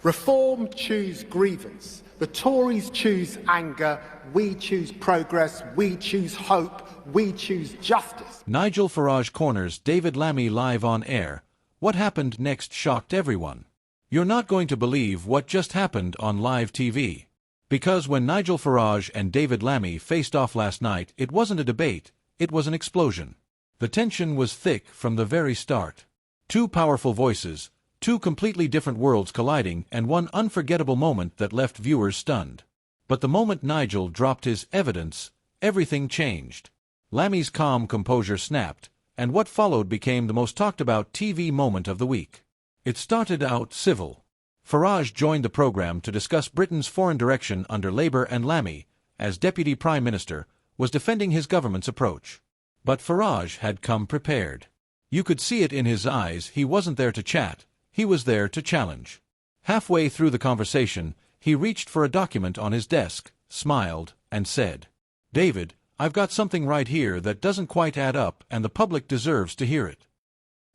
Reform choose grievance. The Tories choose anger. We choose progress. We choose hope. We choose justice. Nigel Farage corners David Lammy live on air. What happened next shocked everyone. You're not going to believe what just happened on live TV. Because when Nigel Farage and David Lammy faced off last night, it wasn't a debate, it was an explosion. The tension was thick from the very start. Two powerful voices, two completely different worlds colliding, and one unforgettable moment that left viewers stunned. But the moment Nigel dropped his evidence, everything changed. Lammy's calm composure snapped, and what followed became the most talked-about TV moment of the week. It started out civil. Farage joined the program to discuss Britain's foreign direction under Labour, and Lammy, as Deputy Prime Minister, was defending his government's approach. But Farage had come prepared. You could see it in his eyes. He wasn't there to chat, he was there to challenge. Halfway through the conversation, he reached for a document on his desk, smiled, and said, "David, I've got something right here that doesn't quite add up, and the public deserves to hear it."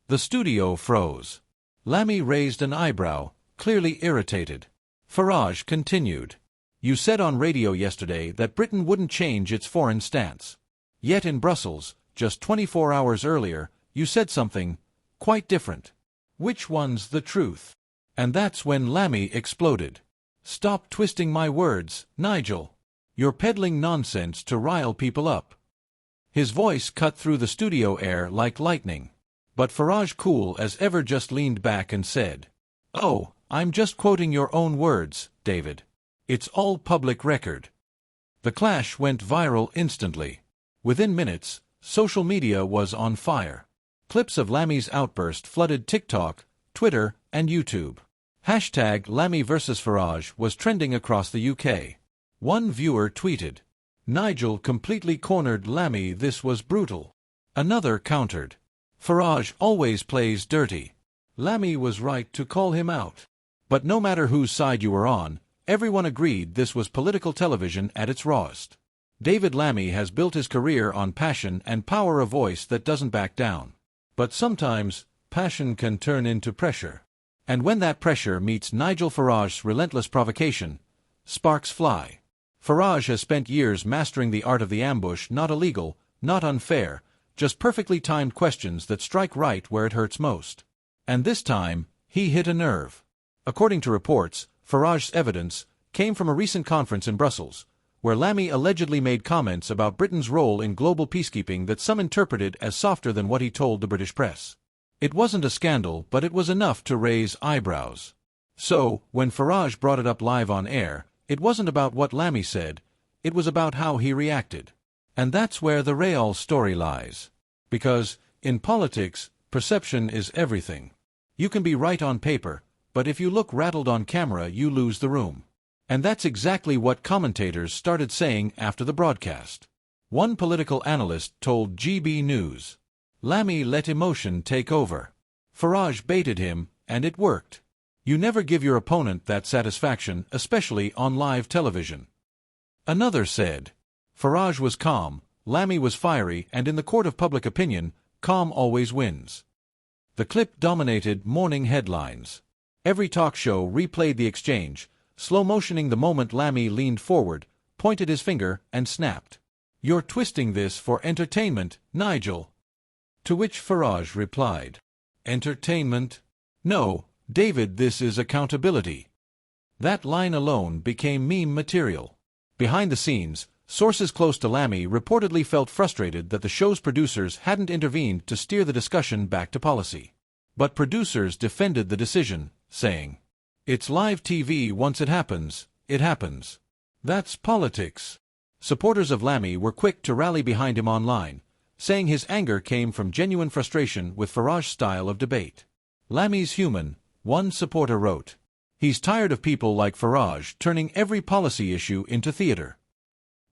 The studio froze. Lammy raised an eyebrow, clearly irritated. Farage continued, "You said on radio yesterday that Britain wouldn't change its foreign stance. Yet in Brussels, just 24 hours earlier, you said something quite different. Which one's the truth?" And that's when Lammy exploded. "Stop twisting my words, Nigel. You're peddling nonsense to rile people up." His voice cut through the studio air like lightning. But Farage, cool as ever, just leaned back and said, "Oh, I'm just quoting your own words, David. It's all public record." The clash went viral instantly. Within minutes, social media was on fire. Clips of Lammy's outburst flooded TikTok, Twitter, and YouTube. Hashtag Lammy vs Farage was trending across the UK. One viewer tweeted, "Nigel completely cornered Lammy, this was brutal." Another countered, "Farage always plays dirty. Lammy was right to call him out." But no matter whose side you were on, everyone agreed this was political television at its rawest. David Lammy has built his career on passion and power, a voice that doesn't back down. But sometimes, passion can turn into pressure. And when that pressure meets Nigel Farage's relentless provocation, sparks fly. Farage has spent years mastering the art of the ambush, not illegal, not unfair, just perfectly timed questions that strike right where it hurts most. And this time, he hit a nerve. According to reports, Farage's evidence came from a recent conference in Brussels, where Lammy allegedly made comments about Britain's role in global peacekeeping that some interpreted as softer than what he told the British press. It wasn't a scandal, but it was enough to raise eyebrows. So, when Farage brought it up live on air, it wasn't about what Lammy said, it was about how he reacted. And that's where the real story lies. Because, in politics, perception is everything. You can be right on paper, but if you look rattled on camera, you lose the room. And that's exactly what commentators started saying after the broadcast. One political analyst told GB News, "Lammy let emotion take over. Farage baited him, and it worked. You never give your opponent that satisfaction, especially on live television." Another said, "Farage was calm, Lammy was fiery, and in the court of public opinion, calm always wins." The clip dominated morning headlines. Every talk show replayed the exchange, slow-motioning the moment Lammy leaned forward, pointed his finger, and snapped, "You're twisting this for entertainment, Nigel." To which Farage replied, "Entertainment? No, David, this is accountability." That line alone became meme material. Behind the scenes, sources close to Lammy reportedly felt frustrated that the show's producers hadn't intervened to steer the discussion back to policy. But producers defended the decision, saying, "It's live TV, once it happens, it happens. That's politics." Supporters of Lammy were quick to rally behind him online, saying his anger came from genuine frustration with Farage's style of debate. "Lammy's human," one supporter wrote. "He's tired of people like Farage turning every policy issue into theater."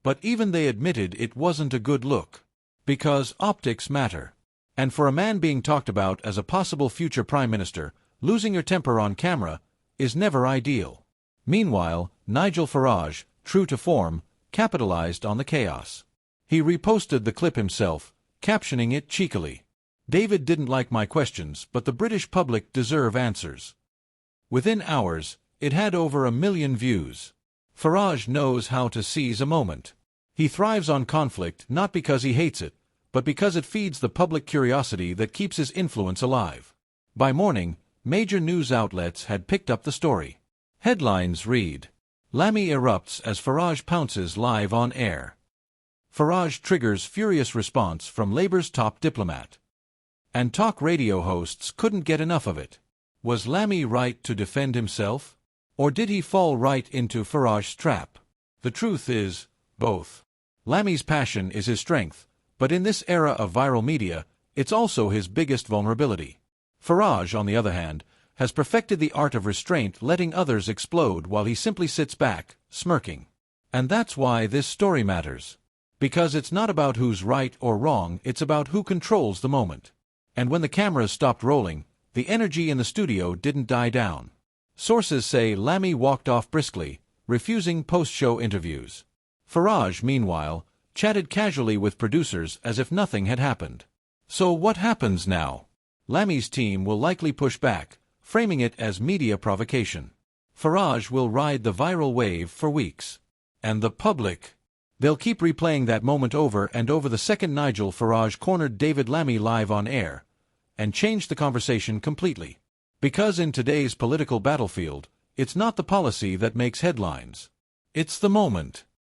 But even they admitted it wasn't a good look. Because optics matter. And for a man being talked about as a possible future prime minister, losing your temper on camera is never ideal. Meanwhile, Nigel Farage, true to form, capitalized on the chaos. He reposted the clip himself, captioning it cheekily, "David didn't like my questions, but the British public deserve answers." Within hours, It had over 1 million views. Farage knows how to seize a moment. He thrives on conflict not because he hates it, but because it feeds the public curiosity that keeps his influence alive. By morning, major news outlets had picked up the story. Headlines read, "Lammy erupts as Farage pounces live on air." Farage triggers furious response from Labour's top diplomat. And talk radio hosts couldn't get enough of it. Was Lammy right to defend himself? Or did he fall right into Farage's trap? The truth is, both. Lammy's passion is his strength, but in this era of viral media, it's also his biggest vulnerability. Farage, on the other hand, has perfected the art of restraint, letting others explode while he simply sits back, smirking. And that's why this story matters. Because it's not about who's right or wrong, it's about who controls the moment. And when the cameras stopped rolling, the energy in the studio didn't die down. Sources say Lammy walked off briskly, refusing post-show interviews. Farage, meanwhile, chatted casually with producers as if nothing had happened. So what happens now? Lammy's team will likely push back, framing it as media provocation. Farage will ride the viral wave for weeks. And the public? They'll keep replaying that moment over and over the second Nigel Farage cornered David Lammy live on air, and changed the conversation completely. Because in today's political battlefield, it's not the policy that makes headlines. It's the moment.